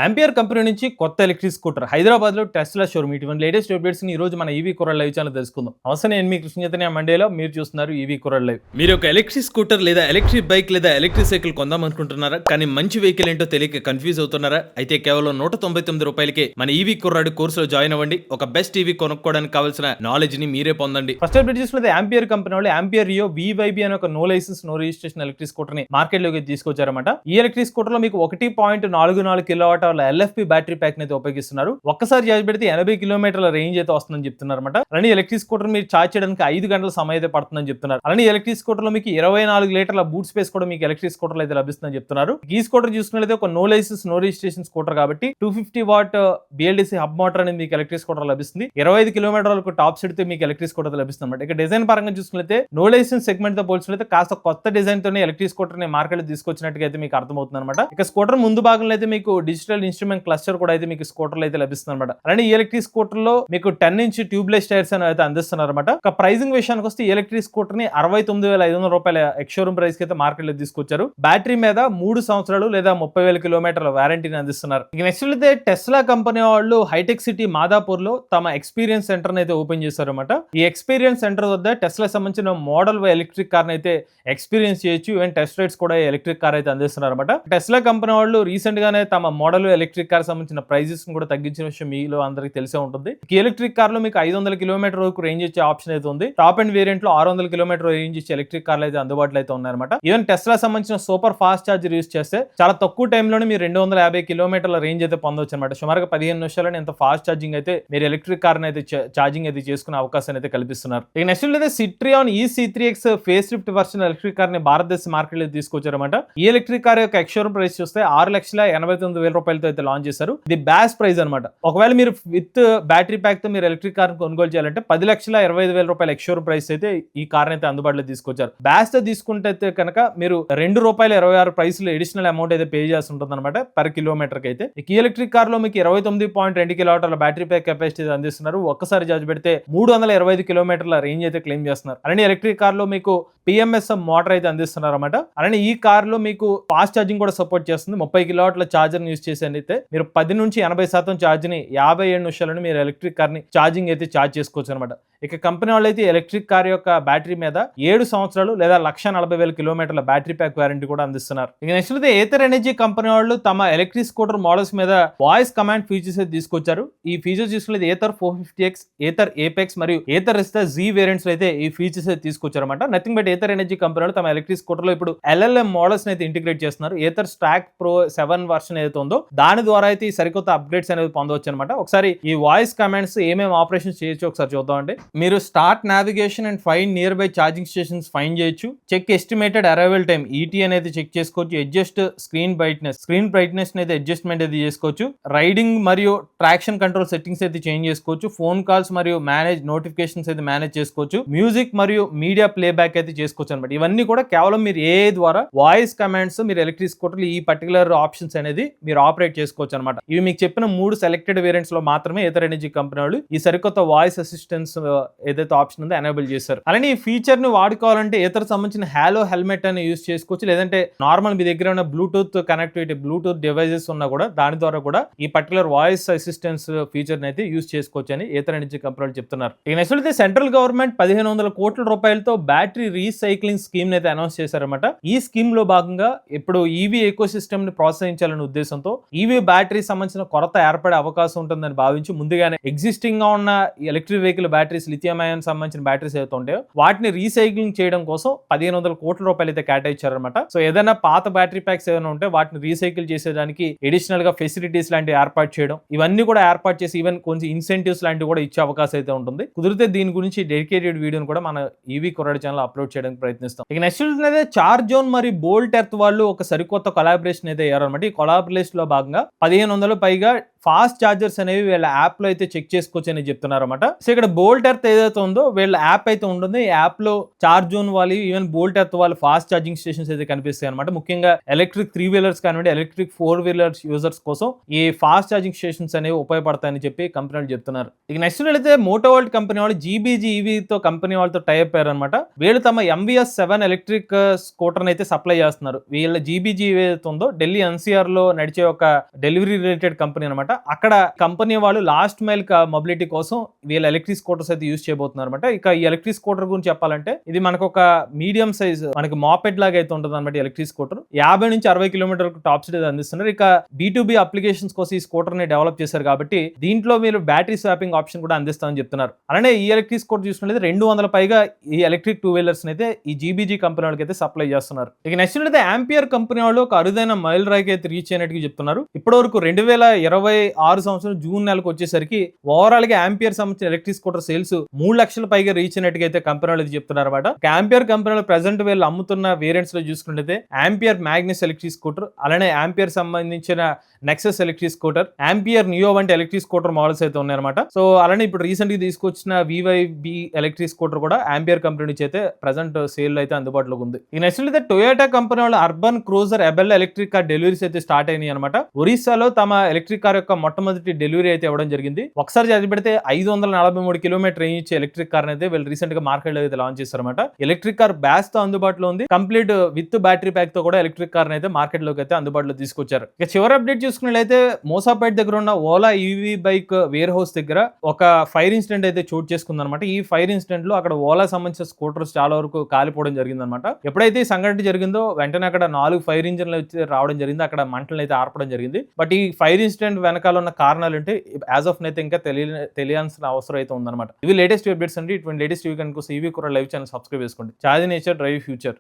Ampere company నుంచి కొత్త electric scooter Hyderabad లో టెస్లా షోరూమ్. ఇటువంటి లేటెస్ట్ అప్డేట్స్ ని ఈ రోజు మన ఈవీ కుర్రాడ్ లైవ్ ఛానల్ తెలుసుకుందాం. అవసరం నేను మీ కృష్ణ చైతన్య మండేలో మీరు చూస్తున్నారు ఈవీ కుర్రాడ్ లైవ్. మీరు ఒక ఎలక్ట్రిక్ స్కూటర్ లేదా ఎలక్ట్రిక్ బైక్ లేదా ఎలక్ట్రిక్ సైకిల్ కొందాం అనుకుంటున్నారా? కానీ మంచి వెహికల్ ఏంటో తెలియక కన్ఫ్యూజ్ అవుతున్నారా? అయితే కేవలం ₹199 మన ఈవీ కుర్రాడ్ కోర్సులో జాయిన్ అవ్వండి. ఒక బెస్ట్ ఈవీ కొనుక్కోవడానికి కావాల్సిన నాలెడ్జ్ ని మీరే పొందండి. ఫస్ట్ అప్డేట్ చూసుకుంటే ఆంపియర్ కంపెనీ వాళ్ళు ఆంపియర్ రియో VYB అనే ఒక no license no registration electric scooter ని మార్కెట్ లోకి తీసుకొచ్చారన్నమాట. ఈ ఎలక్ట్రిక్ స్కూటర్ లో మీకు 1.44 కిలోవాట్ అవర్ల LFP బ్యాటరీ ప్యాక్ అయితే ఉపయోగిస్తున్నారు. ఒక్కసారి ఛార్జ్ పెడితే 80 కిలోమీటర్ల రేంజ్ అయితే వస్తుందని చెప్తున్నారు అనమాట. అలానే ఎలక్ట్రిక్ స్కూటర్ మీరు ఛార్జ్ చేయడానికి 5 గంటల సమయం అయితే పడుతుందని చెప్తున్నారు. అలానే ఎలక్ట్రిక్ స్కూటర్ లో మీకు 24 లీటర్ల బూట్ స్పేస్ కూడా మీకు ఎలక్ట్రిక్ స్కూటర్ అయితే లభిస్తుందని చెప్తున్నారు. ఈ స్కూటర్ చూసుకున్నట్లయితే ఒక no license no registration scooter కాబట్టి 250 వాట్ BLDC హబ్ మోటార్ అనేది మీకు ఎలక్ట్రిక్ స్కూటర్ లభిస్తుంది. 25 కిలోమీటర్లకు టాప్ స్పీడ్ తో మీకు ఎలక్ట్రిక్ స్కూటర్ లభిస్తుంది అనమాట. ఇక డిజైన్ పరంగా చూసుకున్నట్లయితే నో లైసెన్స్ సెగ్మెంట్ తో పోల్చినట్లయితే కాస్త కొత్త డిజైన్ తోనే ఎలక్ట్రిక్ స్కూటర్ ని మార్కెట్ లో తీసుకొచ్చినట్టుగా అయితే మీకు అర్థమవుతుంది అనమాట. ఇక స్కూటర్ ముందు భాగంలో అయితే మీకు డిజిటల్ ఇన్స్ట్రుమెంట్ క్లస్టర్ కూడా అయితే మీకు స్కూటర్లు అయితే లభిస్తుంది అనమాట. అలానే ఈ ఎలక్ట్రిక్ స్కూటర్ లో మీకు 10 ఇంచ్ ట్యూబ్లెస్ టైర్స్ అని అయితే అందిస్తున్నారు అనమాట. ఒక ప్రైజింగ్ విషయానికి వస్తే ఎలక్ట్రిక్ స్కూటర్ ని ₹69,500 ఎక్స్ షోరూమ్ ప్రైస్ కి అయితే మార్కెట్ లో తీసుకొచ్చారు. బ్యాటరీ మీద 3 సంవత్సరాలు లేదా 30,000 కిలోమీటర్ల వారంటీని అందిస్తున్నారు. ఇక నెక్స్ట్ అయితే టెస్లా కంపెనీ వాళ్ళు హైటెక్ సిటీ మాదాపూర్ లో తమ ఎక్స్పీరియన్స్ సెంటర్ అయితే ఓపెన్ చేశారు అనమాట. ఈ ఎక్స్పీరియన్స్ సెంటర్ వద్ద టెస్లా సంబంధించిన మోడల్ ఎలక్ట్రిక్ కార్ అయితే ఎక్స్పీరియన్స్ చేయొచ్చు. ఈవెన్ టెస్ట్ రైడ్స్ కూడా ఎలక్ట్రిక్ కార్ అయితే అందిస్తున్నారు అనమాట. టెస్లా కంపెనీ వాళ్ళు రీసెంట్ గానే తమ మోడల్ ఎలక్ట్రిక్ కార్ సంబంధించిన ప్రైజెస్ కూడా తగ్గించిన విషయం మీలో అందరికి తెలిసే ఉంటుంది. ఈ ఎలక్ట్రిక్ కార్ లో మీకు 500 కిలోమీటర్ వరకు రేంజ్ ఇచ్చే ఆప్షన్ అయితే ఉంది. టాప్ అండ్ వేరియంట్ లో 600 కిలోమీటర్ రేంజ్ ఇచ్చే ఎలక్ట్రిక్ కార్లు అయితే అందుబాటులో అయితే ఉన్నాయన్నమాట. ఈవెన్ టెస్లా సంబంధించిన సూపర్ ఫాస్ట్ ఛార్జర్ యూస్ చేస్తే చాలా తక్కువ టైంలోనే మీరు 250 కిలోమీటర్ల రేంజ్ అయితే పొందవచ్చు అనమాట. సుమారుగా 15 నిమిషాలని ఎంత ఫాస్ట్ ఛార్జింగ్ అయితే మీరు ఎలక్ట్రిక్ కార్ అయితే ఛార్జింగ్ అయితే చేసుకునే అవకాశాన్ని అయితే కల్పిస్తున్నారు. ఇక నెక్స్ట్ అయితే Citroen E-C3X face lift version electric car ని భారతదేశ మార్కెట్ లో తీసుకొచ్చారన్నమాట. ఈ ఎలక్ట్రిక్ కార్ యొక్క ఎక్స్ షోరూమ్ ప్రైస్ చూస్తే ₹6,89,000 అయితే లాంచ్ చేశారు. ఇది బ్యాస్ ప్రైస్ అనమాట. ఒకవేళ మీరు విత్ బ్యాటరీ ప్యాక్ తో మీరు ఎలక్ట్రిక్ కార్ కొనుగోలు చేయాలంటే ₹10,25,000 ఎక్స్ షోరూమ్ ప్రైస్ అయితే ఈ కార్ అయితే అందుబాటులో తీసుకొచ్చారు. బ్యాస్ తో తీసుకుంటే కనుక మీరు ₹2.26 ప్రైస్ లో అడిషనల్ అమౌంట్ అయితే పే చేసి ఉంటుంది అనమాట పర్ కిలోమీటర్ కి అయితే. ఈ ఎలక్ట్రిక్ కార్ లో మీకు 29.2 కిలోవాట్ల బ్యాటరీ ప్యాక్ కెపాసిటీ అందిస్తున్నారు. ఒక్కసారి ఛార్జ్ పెడితే 325 కిలోమీటర్ల రేంజ్ అయితే క్లెయిమ్ చేస్తున్నారు. అలానే ఎలక్ట్రిక్ కార్ లో మీకు PMSM మోటార్ అయితే అందిస్తున్నారు అనమాట. అలానే ఈ కార్ లో మీకు ఫాస్ట్ ఛార్జింగ్ కూడా సపోర్ట్ చేస్తుంది. 30 కిలోవాట్ల ఛార్జర్ యూస్ చేసేదైతే మీరు 10 నుంచి 80% ఛార్జ్ ని 57 నిమిషాలను మీరు ఎలక్ట్రిక్ కార్ ని ఛార్జింగ్ అయితే ఛార్జ్ చేసుకోవచ్చు అనమాట. ఇక కంపెనీ వాళ్ళు అయితే ఎలక్ట్రిక్ కార్ యొక్క బ్యాటరీ మీద 7 సంవత్సరాలు లేదా 140,000 కిలోమీటర్ల బ్యాటరీ ప్యాక్ వారంటీ కూడా అందిస్తున్నారు. ఇక నెక్స్ట్ అయితే ఏథర్ ఎనర్జీ కంపెనీ వాళ్ళు తమ ఎలక్ట్రిక్ స్కూటర్ మోడల్స్ మీద వాయిస్ కమాండ్ ఫీచర్స్ అయితే తీసుకొచ్చారు. ఈ ఫీచర్స్ చూసుకునేది ఏథర్ 450X, ఏథర్ ఏపెక్స్ మరియు ఏథర్ Z వేరియంట్స్ అయితే ఈ ఫీచర్స్ అయితే తీసుకొచ్చారన్నమాట. Nothing but Ather energy company వాళ్ళు తమ ఎలక్ట్రిక్ స్కూటర్ లో ఇప్పుడు LLM మోడల్స్ అయితే ఇంటిగ్రేట్ చేస్తున్నారు. ఏథర్ స్టాక్ ప్రో 7 వర్షన్ ఏదైతే ఉందో దాని ద్వారా అయితే ఈ సరికొత్త అప్డేట్స్ అనేది పొందవచ్చు అనమాట. ఒకసారి ఈ వాయిస్ కమాండ్స్ ఏమేమి ఆపరేషన్స్ చేయొచ్చు ఒకసారి చూద్దామండి. మీరు start navigation and find nearby charging stations find చేయొచ్చు. Check estimated arrival time ET అనేది చెక్ చేసుకోవచ్చు. అడ్జస్ట్ స్క్రీన్ బ్రైట్నెస్ అయితే అడ్జస్ట్మెంట్ అయితే చేసుకోవచ్చు. రైడింగ్ మరియు ట్రాక్షన్ కంట్రోల్ సెట్టింగ్స్ అయితే చేంజ్ చేసుకోవచ్చు. ఫోన్ కాల్స్ మరియు మేనేజ్ నోటిఫికేషన్స్ అయితే మేనేజ్ చేసుకోవచ్చు. మ్యూజిక్ మరియు మీడియా ప్లేబ్యాక్ అయితే చేసుకోవచ్చు అనమాట. ఇవన్నీ కూడా కేవలం మీరు AI ద్వారా వాయిస్ కమాండ్స్ మీరు ఎలక్ట్రిక్ స్కూటర్ ఈ పర్టికులర్ ఆప్షన్స్ అనేది మీరు ఆపరేట్ చేసుకోవచ్చు అనమాట. ఇవి మీకు చెప్పిన 3 సెలెక్టెడ్ వేరియంట్స్ లో మాత్రమే ఏథర్ ఎనర్జీ కంపెనీ వాళ్ళు ఈ సరికొత్త వాయిస్ అసిస్టెన్స్ ఏదైతే ఆప్షన్ ఉందో ఎనేబుల్ చేశారు. అలానే ఈ ఫీచర్ ని వాడుకోవాలంటే ఏథర్ సంబంధించిన హాలో హెల్మెట్ అని యూస్ చేసుకోవచ్చు. లేదంటే నార్మల్ మీ దగ్గర ఉన్న బ్లూటూత్ కనెక్టివిటీ బ్లూటూత్ డివైజెస్ ఉన్నా కూడా దాని ద్వారా కూడా ఈ పర్టికులర్ వాయిస్ అసిస్టెన్స్ ఫీచర్ ని అయితే యూస్ చేసుకోవచ్చు అని ఏథర్ ఎనర్జీ కంపెనీ వాళ్ళు చెప్తున్నారు. ఇక నెక్స్ట్ అయితే సెంట్రల్ గవర్నమెంట్ ₹1,500 కోట్ల బ్యాటరీ రీసైక్లింగ్ స్కీమ్ అయితే అనౌన్స్ చేశారన్నమాట. ఈ స్కీమ్ లో భాగంగా ఇప్పుడు ఈవీ ఎకో సిస్టమ్ ని ప్రోత్సహించాలనే ఉద్దేశంతో ఈవీ బ్యాటరీ సంబంధించిన కొరత ఏర్పడే అవకాశం ఉంటుందని భావించి ముందుగానే ఎగ్జిస్టింగ్ గా ఉన్న electric vehicle batteries lithium ion సంబంధించిన బ్యాటరీస్ ఏవైతే ఉంటాయో వాటిని రీసైక్లింగ్ చేయడం కోసం ₹1,500 కోట్ల అయితే కేటాయించారనమాట. సో ఏదైనా పాత బ్యాటరీ ప్యాక్స్ ఏదైనా ఉంటే వాటిని రీసైకిల్ చేసేదానికి అడిషనల్ గా ఫెసిలిటీస్ లాంటివి ఏర్పాటు చేయడం ఇవన్నీ కూడా ఏర్పాటు చేసి ఈవెన్ కొంచెం ఇన్సెంటివ్స్ లాంటివి కూడా ఇచ్చే అవకాశం అయితే ఉంటుంది. కుదిరితే దీని గురించి డెడికేటెడ్ వీడియోని కూడా మన ఈవీ కుర్రాడ్ ఛానల్ అప్లోడ్ చేయడానికి ప్రయత్నిస్తాం. ఇక నెక్స్ట్ అయితే చార్జోన్ మరియు బోల్ట్ ఎర్త్ వాళ్ళు ఒక సరికొత్త కొలాబరేషన్ అయితే అయ్యారనమాట. ఈ కొలాబరేషన్ లో భాగంగా 1,500 పైగా ఫాస్ట్ ఛార్జర్స్ అనేవి వీళ్ళ యాప్ లో అయితే చెక్ చేసుకోవచ్చు అని చెప్తున్నారు అనమాట. సో ఇక్కడ బోల్ట్ ఎర్త్ ఏదైతే ఉందో వీళ్ళ యాప్ అయితే ఉంటుంది. ఈ యాప్ లో చార్జ్ జోన్ వాళ్ళు, ఈవెన్ బోల్ట్ ఎర్త్ వాళ్ళు ఫాస్ట్ ఛార్జింగ్ స్టేషన్స్ అయితే కనిపిస్తాయి అనమాట. ముఖ్యంగా ఎలక్ట్రిక్ 3 వీలర్స్ కానివ్వండి, ఎలక్ట్రిక్ 4 వీలర్స్ యూజర్స్ కోసం ఈ ఫాస్ట్ ఛార్జింగ్ స్టేషన్స్ అనేవి ఉపయోగపడతాయని చెప్పి కంపెనీలు చెప్తున్నారు. ఇక నెక్స్ట్ అయితే మోటోవోల్ట్ కంపెనీ వాళ్ళు జీబీజీ ఈవీతో కంపెనీ వాళ్ళతో టైప్ అయ్యారనమాట. వీళ్ళు తమ MVS7 ఎలక్ట్రిక్ స్కూటర్ అయితే సప్లై చేస్తున్నారు. వీళ్ళ జీబీజీ ఏదైతే ఉందో ఢిల్లీ NCR లో నడిచే ఒక డెలివరీ రిలేటెడ్ కంపెనీ అనమాట. అక్కడ కంపెనీ వాళ్ళు లాస్ట్ మైల్ మొబిలిటీ కోసం వీళ్ళ ఎలక్ట్రిక్ స్కూటర్స్ అయితే యూజ్ చేయబోతున్నారు అనమాట. ఇక ఈ ఎలక్ట్రిక్ స్కూటర్ గురించి చెప్పాలంటే ఇది మనకు ఒక మీడియం సైజ్ మనకి మాపెడ్ లాగా అయితే ఉంటుంది అనమాట. ఎలక్ట్రిక్ స్కూటర్ 50 నుంచి 60 కిలోమీటర్ టాప్ స్పీడ్ అందిస్తున్నారు. ఇక B2B అప్లికేషన్స్ కోసం ఈ స్కూటర్ ని డెవలప్ చేశారు కాబట్టి దీంట్లో మీరు బ్యాటరీ స్వాపింగ్ ఆప్షన్ కూడా అందిస్తామని చెప్తున్నారు. అలానే ఈ ఎలక్ట్రిక్ స్కూటర్ చూసుకున్నట్లయితే 200 పైగా ఈ ఎలక్ట్రిక్ 2 వీలర్స్ అయితే ఈ జీబీజీ కంపెనీ వాళ్ళకి అయితే సప్లై చేస్తున్నారు. ఇక నెక్స్ట్ అయితే ఆంపియర్ కంపెనీ వాళ్ళు ఒక అరుదైన మైల్ రాయికి అయితే రీచ్ అయినట్టుగా చెప్తున్నారు. ఇప్పటి వరకు 2026 సంవత్సరం జూన్ నెలకు వచ్చేసరికి ఓవరాల్ గా ఆంపియర్ సంబంధించిన ఎలక్ట్రిక్ స్కూటర్ సేల్స్ 3 లక్షల పైగా రీచ్ అయినట్టుగా అయితే కంపెనీ వాళ్ళు చెప్తున్నారు అనమాట. ఆంపియర్ కంపెనీలో ప్రెసెంట్ వీళ్ళు అమ్ముతున్న వేరియంట్స్ లో చూసుకుంటే ఆంపియర్ మ్యాగ్నస్ ఎలక్ట్రిక్ స్కూటర్, అలానే ఆంపియర్ సంబంధించిన Nexus electric scooter, ampere neo వంటి ఎలక్ట్రిక్ స్కూటర్ మోడల్స్ అయితే ఉన్నాయన్నమాట. సో అలానే ఇప్పుడు రీసెంట్ గా తీసుకొచ్చిన VYB ఎలక్ట్రిక్ స్కూటర్ కూడా ఆంపియర్ కంపెనీ నుంచి అయితే ప్రెసెంట్ సేల్ అయితే అందుబాటులోకి ఉంది. ఈ నెక్స్ట్ అయితే టొయోటా కంపెనీ వాళ్ళు urban cruiser Abel electric car deliveries అయితే స్టార్ట్ అయినాయి అనమాట. ఒరిస్సాలో తమ ఎలక్ట్రిక్ కార్ యొక్క మొట్టమొదటి డెలివరీ అయితే ఇవ్వడం జరిగింది. ఒకసారి చదివి పెడితే 543 కిలోమీటర్ రేంజ్ ఇచ్చే ఎలక్ట్రిక్ కార్ అయితే వీళ్ళు రీసెంట్ గా మార్కెట్ లో అయితే లాంచ్ చేశారన్నమాట. ఎలక్ట్రిక్ కార్ బ్యాస్ తో అందుబాటులో ఉంది. కంప్లీట్ విత్ బ్యాటరీ ప్యాక్ తో కూడా ఎలక్ట్రిక్ కార్ అయితే మార్కెట్ లోకి అయితే అందుబాటులో తీసుకొచ్చారు. ఇక చివరి అప్డేట్ చూసుకున్నట్లయితే మోసాపేట్ దగ్గర ఉన్న Ola EV bike warehouse దగ్గర ఒక ఫైర్ ఇన్సిడెంట్ అయితే చోటు చేసుకుంది అనమాట. ఈ ఫైర్ ఇన్సిడెంట్ లో అక్కడ ఓలా సంబంధించిన స్కూటర్స్ చాలా వరకు కాలిపోవడం జరిగింది అనమాట. ఎప్పుడైతే ఈ సంఘటన జరిగిందో వెంటనే అక్కడ 4 ఫైర్ ఇంజిన్లు అయితే రావడం జరిగింది. అక్కడ మంటలు అయితే ఆర్పడం జరిగింది. బట్ ఈ ఫైర్ ఇన్సిడెంట్ వెనకాల ఉన్న కారణాలు అంటే యాజ్ ఆఫ్ అయితే ఇంకా తెలియాల్సిన అవసరం అయితే ఉందన్నమాట. ఇవి లేటెస్ట్ అప్డేట్స్ అండి. ఇటువంటి లేటెస్ట్ కనుక ఈవీ కుర్రాళ్ళు లైవ్ ఛానల్ సబ్స్క్రైబ్ చేసుకోండి. Charge nature drive future.